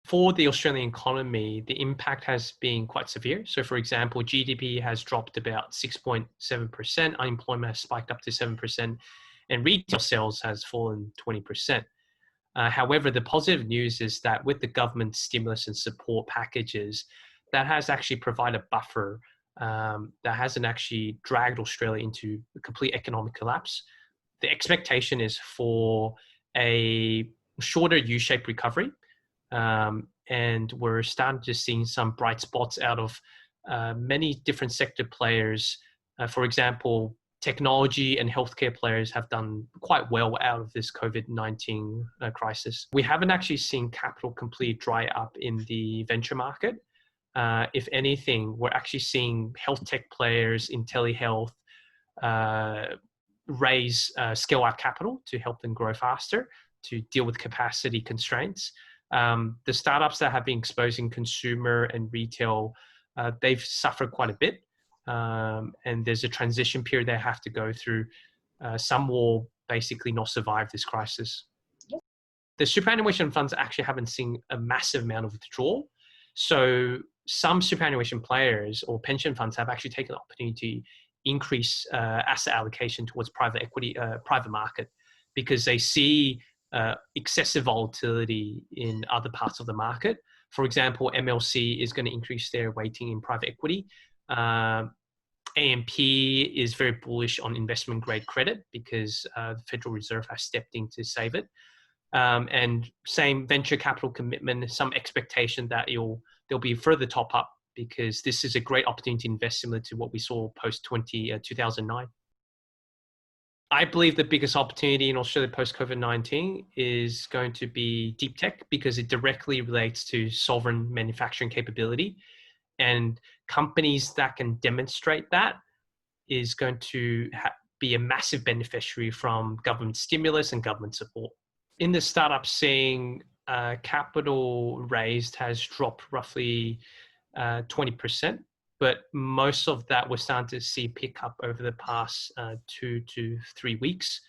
For the Australian economy, the impact has been quite severe. So for example, GDP has dropped about 6.7%, unemployment has spiked up to 7%, and retail sales has fallen 20%. However, the positive news is that with the government stimulus and support packages, that has actually provided a buffer that hasn't actually dragged Australia into a complete economic collapse. The expectation is for a shorter U-shaped recovery. And we're starting to see some bright spots out of many different sector players. For example, technology and healthcare players have done quite well out of this COVID-19 crisis. We haven't actually seen capital completely dry up in the venture market. If anything, we're actually seeing health tech players in telehealth scale out capital to help them grow faster, to deal with capacity constraints. The startups that have been exposing consumer and retail, they've suffered quite a bit. And there's a transition period they have to go through. Some will basically not survive this crisis. The superannuation funds actually haven't seen a massive amount of withdrawal. So some superannuation players or pension funds have actually taken the opportunity to increase asset allocation towards private equity, private market, because they see excessive volatility in other parts of the market. For example, MLC is going to increase their weighting in private equity. AMP is very bullish on investment grade credit because the Federal Reserve has stepped in to save it. And same venture capital commitment, some expectation that there'll be further top up because this is a great opportunity to invest similar to what we saw post 2009. I believe the biggest opportunity in Australia post-COVID-19 is going to be deep tech because it directly relates to sovereign manufacturing capability. And companies that can demonstrate that is going to be a massive beneficiary from government stimulus and government support. In the startup scene, capital raised has dropped roughly 20%. But most of that we're starting to see pick up over the past 2 to 3 weeks.